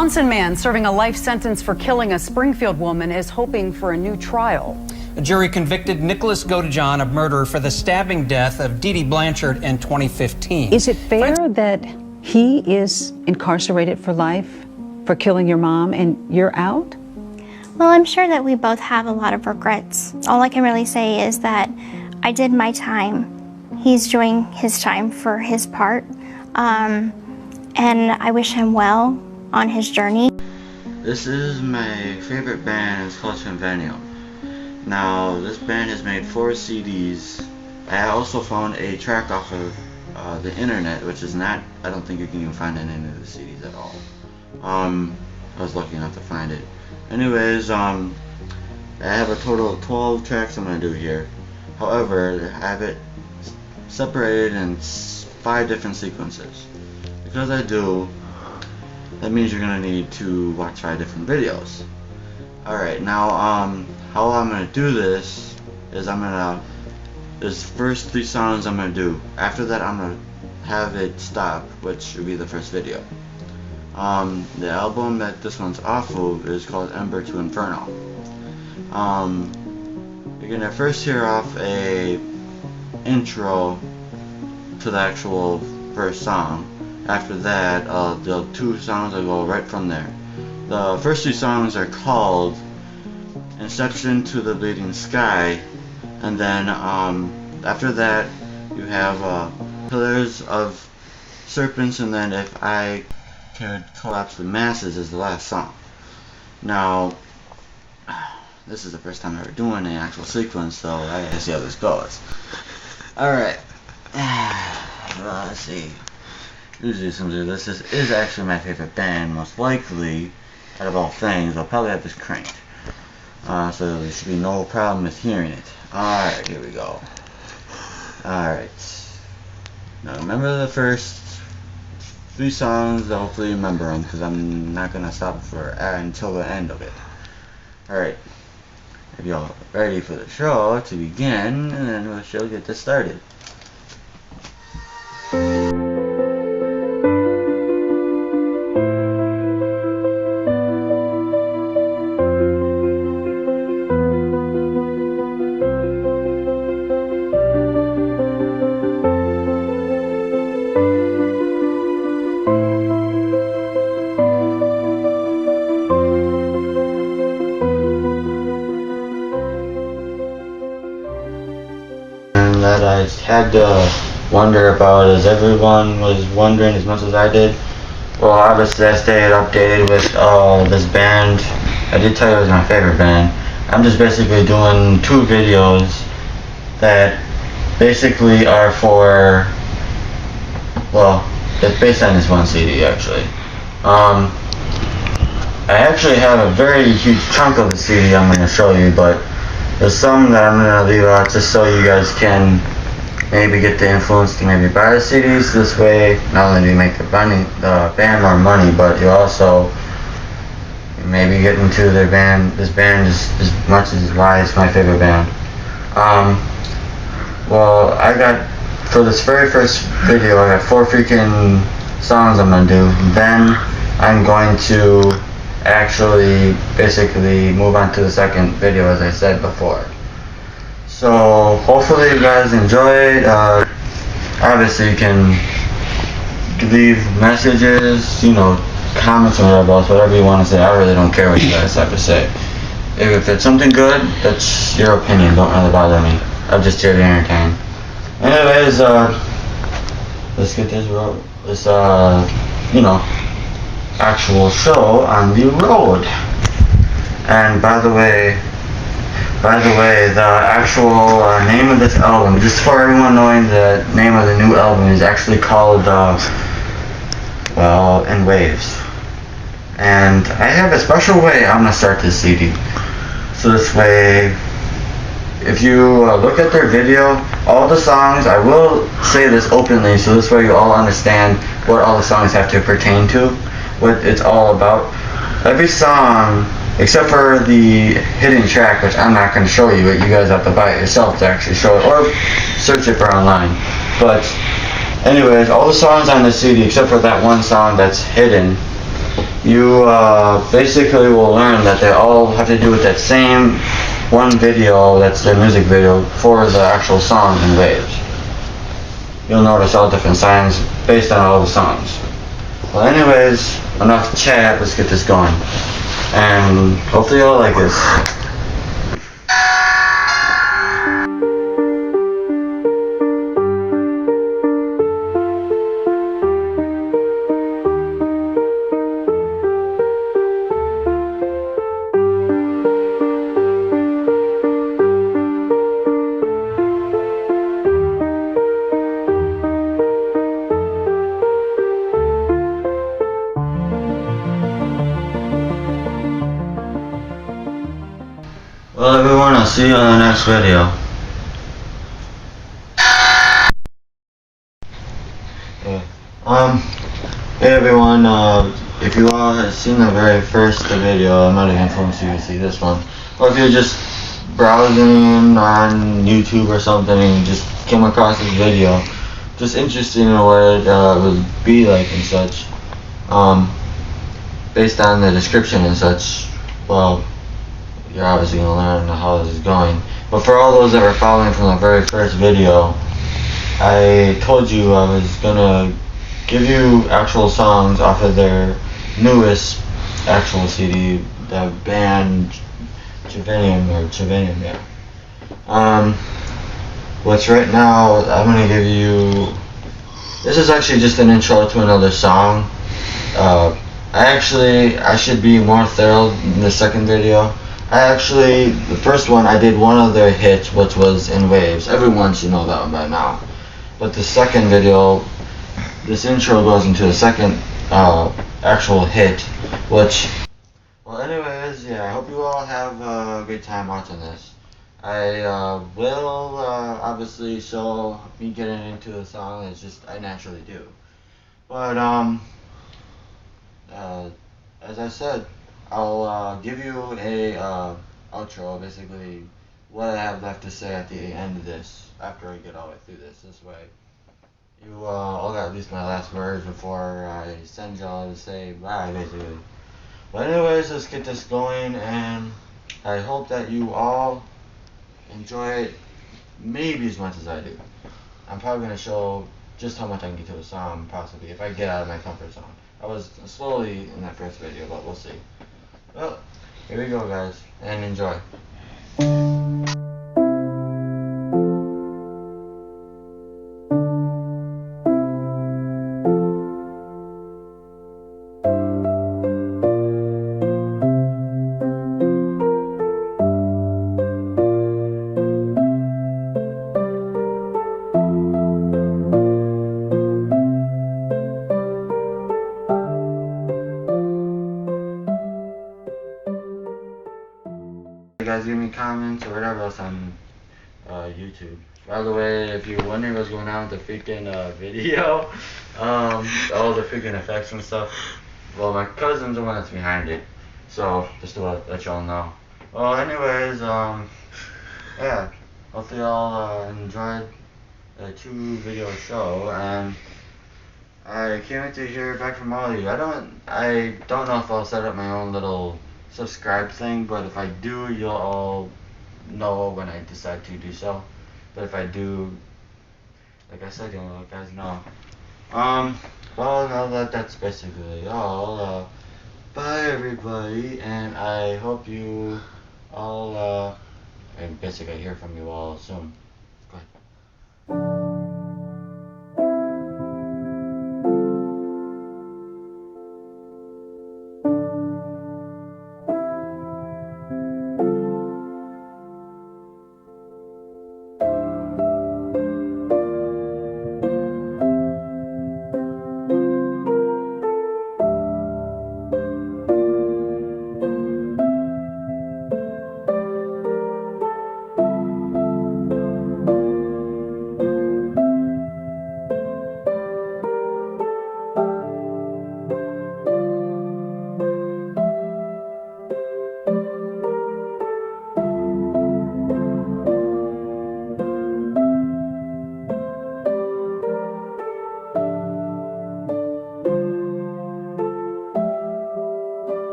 Wisconsin man serving a life sentence for killing a Springfield woman is hoping for a new trial. A jury convicted Nicholas Godejohn of murder for the stabbing death of Dee Dee Blanchard in 2015. Is it fair that he is incarcerated for life for killing your mom and you're out? Well, I'm sure that we both have a lot of regrets. All I can really say is that I did my time. He's doing his time for his part. And I wish him well on his journey. This is my favorite band. It's called Trivium. Now, this band has made 4 CDs. I also found a track off of the internet, which is not, I don't think you can even find it in any of the CDs at all. I was lucky enough to find it. Anyways, I have a total of 12 tracks I'm going to do here. However, I have it separated in 5 different sequences. Because I do, that means you're going to need to watch 5 different videos. Alright, now, how I'm going to do this is there's first 3 songs I'm going to do. After that, I'm going to have it stop, which would be the first video. The album that this one's off of is called Ember to Inferno. You're going to first hear off a intro to the actual first song. After that, the 2 songs will go right from there. The first 2 songs are called Inception to the Bleeding Sky, and then after that you have Pillars of Serpents, and then If I Could Collapse the Masses is the last song. Now, this is the first time ever doing an actual sequence, so I gotta see how this goes. Alright. Let's see. Usually this is actually my favorite band, most likely, out of all things. I'll probably have this cranked. So there should be no problem with hearing it. Alright, here we go. Alright. Now remember the first 3 songs, hopefully remember them, because I'm not going to stop until the end of it. Alright. If y'all ready for the show to begin, and then we shall get this started. That I had to wonder about, as everyone was wondering as much as I did. Well, obviously I stayed updated with this band. I did tell you it was my favorite band. I'm just basically doing 2 videos that basically are for, well, it's based on this one CD actually. I actually have a very huge chunk of the CD I'm going to show you, but there's some that I'm going to leave out just so you guys can maybe get the influence to maybe buy the CDs. This way, not only do you make the band more money, but you also maybe get into this band just as much as why it's my favorite band. Well, I got, for this very first video, I got 4 freaking songs I'm going to do. Then I'm going to actually basically move on to the second video, as I said before. So hopefully you guys enjoyed. Obviously you can leave messages, you know, comments or whatever else, whatever you want to say. I really don't care what you guys have to say. If it's something good, that's your opinion, don't really bother me. I'm just here to entertain. Anyways, let's get this you know, actual show on the road. And by the way, the actual name of this album, just for everyone knowing, the name of the new album is actually called, well, In Waves. And I have a special way I'm going to start this CD. So this way, if you look at their video, all the songs, I will say this openly, so this way you all understand what all the songs have to pertain to, what it's all about. Every song, except for the hidden track, which I'm not going to show you, you guys have to buy it yourself to actually show it, or search it for online. But anyways, all the songs on the CD, except for that one song that's hidden, you basically will learn that they all have to do with that same one video, that's their music video, for the actual songs and waves. You'll notice all different signs based on all the songs. Well, anyways, enough chat, let's get this going. And hopefully y'all like this. Well everyone, I'll see you on the next video. Hey everyone, if you all have seen the very first video, I'm not even influenced you to see this one. Or if you're just browsing on YouTube or something and you just came across this video, just interested in what it would be like and such, based on the description and such, well, you're obviously going to learn how this is going. But for all those that were following from the very first video, I told you I was going to give you actual songs off of their newest actual CD, the band Trivium, yeah. Which right now, I'm going to give you, this is actually just an intro to another song. I should be more thorough in the second video. The first one, I did one of their hits, which was In Waves. Everyone should know that one by now. But the second video, this intro goes into the second actual hit, which, well anyways, yeah, I hope you all have a good time watching this. I will obviously show me getting into the song, it's just, I naturally do. But, as I said, I'll give you a outro, basically what I have left to say at the end of this, after I get all the way through this way. You all got at least my last words before I send y'all to say bye, basically. But anyways, let's get this going, and I hope that you all enjoy it maybe as much as I do. I'm probably going to show just how much I can get to the song, possibly, if I get out of my comfort zone. I was slowly in that first video, but we'll see. Well, here we go guys, and enjoy. Guys, give me comments or whatever else on YouTube. By the way, if you're wondering what's going on with the freaking video, all the freaking effects and stuff, well, my cousin's the one that's behind it, so just to let y'all know. Well, anyways, yeah, hopefully y'all enjoyed the 2-video show, and I can't wait to hear back from all of you. I don't know if I'll set up my own little subscribe thing, but if I do, you'll all know when I decide to do so. But if I do, like I said, you'll guys know. Well, now that's basically all. Bye everybody, and I hope you all, and basically hear from you all soon. Bye.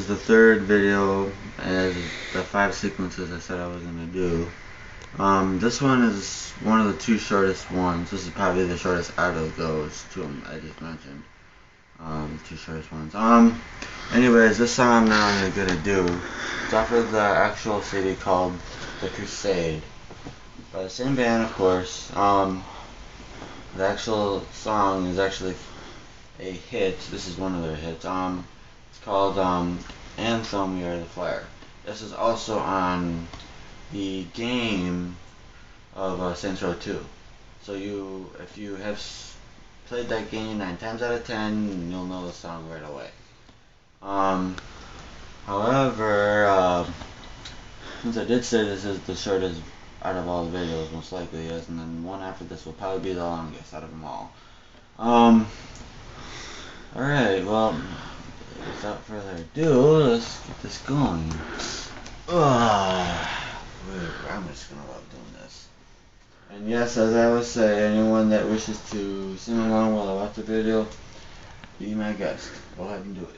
is the third video as the 5 sequences I said I was going to do. This one is one of the 2 shortest ones. This is probably the shortest out of those 2 I just mentioned. The 2 shortest ones. Anyways, this song I'm now gonna do. It's off of the actual CD called The Crusade. By the same band, of course. The actual song is actually a hit. This is one of their hits. It's called Anthem, We Are the Fire. This is also on the game of Saints Row 2. So if you have played that game 9 times out of 10, you'll know the song right away. However, since I did say this is the shortest out of all the videos, most likely is, and then one after this will probably be the longest out of them all. Alright, well, without further ado, let's get this going. I'm just gonna love doing this. And yes, as I was saying, anyone that wishes to sing along while I watch the video, be my guest. Go ahead and do it.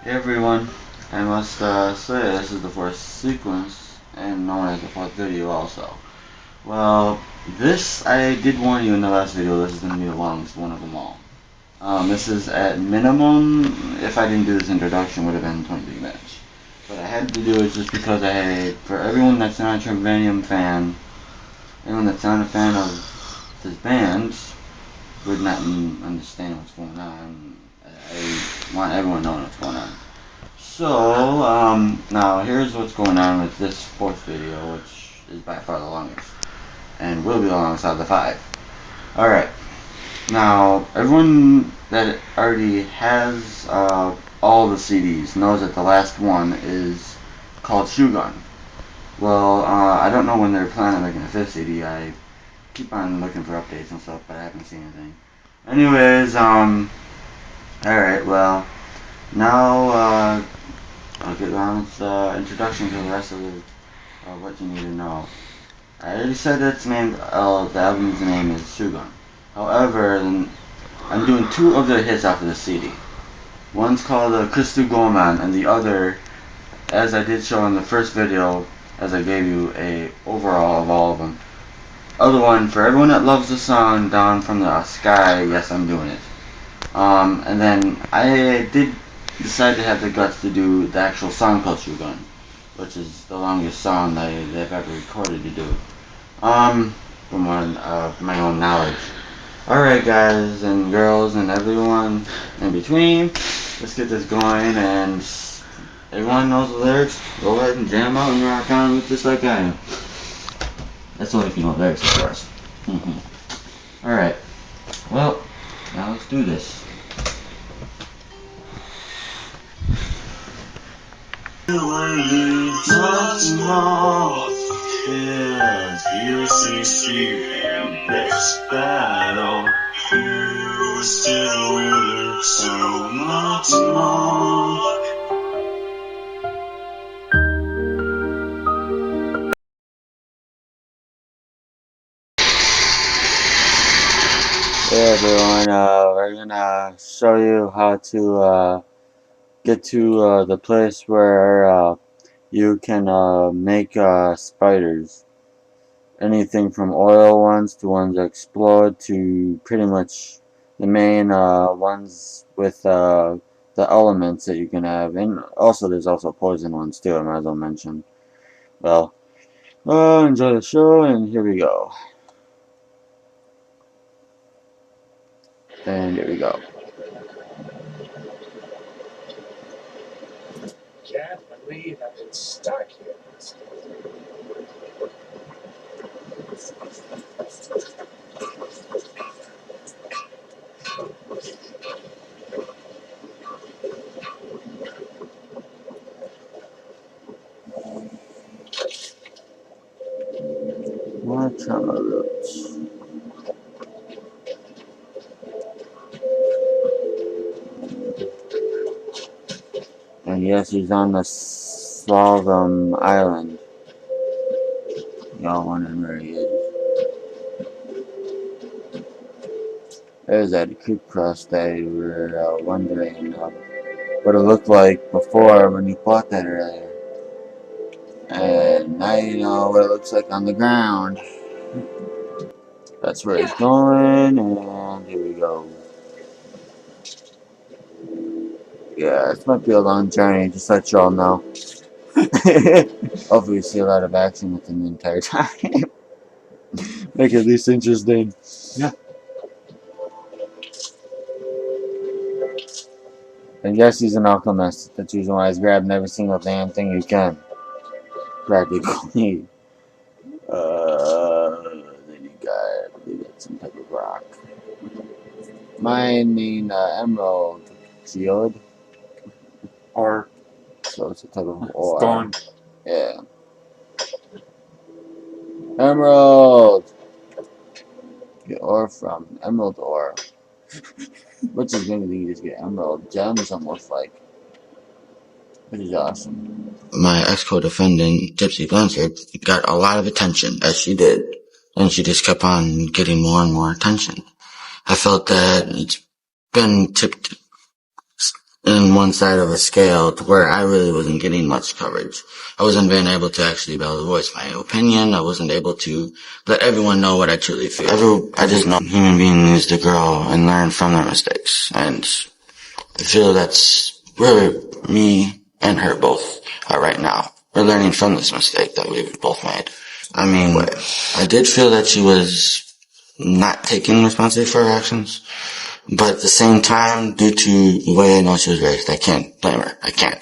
Hey everyone, I must say this is the 4th sequence, and known as the 4th video also. Well, this, I did warn you in the last video, this is going to be the longest one of them all. This is at minimum, if I didn't do this introduction, would have been 23 minutes. But I had to do it just because for everyone that's not a Trivium fan, anyone that's not a fan of this band, would not understand what's going on. I want everyone knowing what's going on. So, now here's what's going on with this 4th video, which is by far the longest, and will be the longest out of the 5. Alright, now everyone that already has all the CDs knows that the last one is called Shogun. Well, I don't know when they're planning on making a 5th CD. I keep on looking for updates and stuff, but I haven't seen anything. Anyways, alright, well, now, I'll get on with the introduction to the rest of what you need to know. I already said that the album's name is Shogun. However, I'm doing 2 of the hits off of the CD. One's called Kristu Goman, and the other, as I did show in the first video, as I gave you a overall of all of them. Other one, for everyone that loves the song Down from the Sky, yes, I'm doing it. And then I did decide to have the guts to do the actual song called Shogun, which is the longest song they've ever recorded to do. From my own knowledge. Alright guys and girls and everyone in between, let's get this going, and everyone knows the lyrics, go ahead and jam out and rock on with this like I am. That's only if you know the lyrics, of course. Alright, well, now let's do this. You see in this battle, you still will so much more. Hey everyone, we're gonna show you how to get to the place where you can make spiders. Anything from oil ones to ones that explode to pretty much the main ones with the elements that you can have. And also there's also poison ones too, I might as well mention. Well, enjoy the show, and here we go. And here we go. Can't believe I've been stuck here. Let's have a look. And yes, he's on the Slalom Island. Y'all wondering where he is. There's that creek cross that you were wondering what it looked like before when you bought that earlier. And now you know what it looks like on the ground. That's where it's going, and here we go. Yeah, this might be a long journey, just to let y'all know. Hopefully we see a lot of action within the entire time. Make it at least interesting. Yeah. And yes, he's an alchemist. That's the reason why he's grabbing every single damn thing you can. Practically. Then you got, I believe that's some type of rock. Mine mean emerald geode. Or So it's a type of ore. stone. Yeah. Emerald! Get ore from emerald ore. Which is going to be easy to get emerald gems almost like. Which is awesome. My ex-co-defendant, Gypsy Blanchard, got a lot of attention, as she did. And she just kept on getting more and more attention. I felt that it's been tipped in one side of a scale to where I really wasn't getting much coverage. I wasn't being able to actually be able to voice my opinion. I wasn't able to let everyone know what I truly feel. I just know human being needs to grow and learn from their mistakes. And I feel that's where me and her both are right now. We're learning from this mistake that we've both made. I mean, I did feel that she was not taking responsibility for her actions. But at the same time, due to the way I know she was raised, I can't blame her. I can't.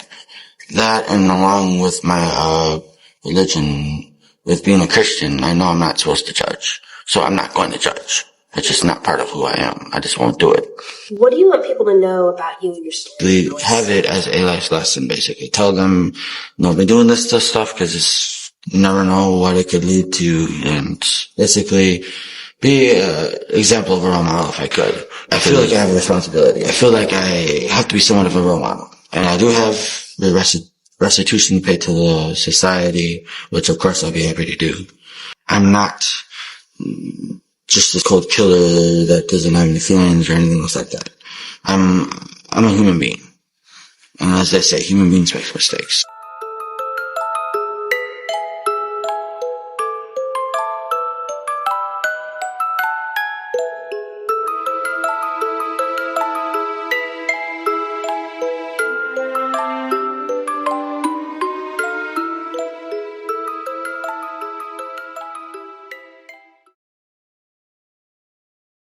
That, and along with my religion, with being a Christian, I know I'm not supposed to judge. So I'm not going to judge. It's just not part of who I am. I just won't do it. What do you want people to know about you and your story? Have it as a life lesson, basically. Tell them, don't be doing this stuff because you never know what it could lead to. And basically, be an example of a role model if I could. I feel like I have a responsibility. I feel like I have to be somewhat of a role model. And I do have the restitution to pay to the society, which of course I'll be happy to do. I'm not just a cold killer that doesn't have any feelings or anything else like that. I'm a human being. And as they say, human beings make mistakes.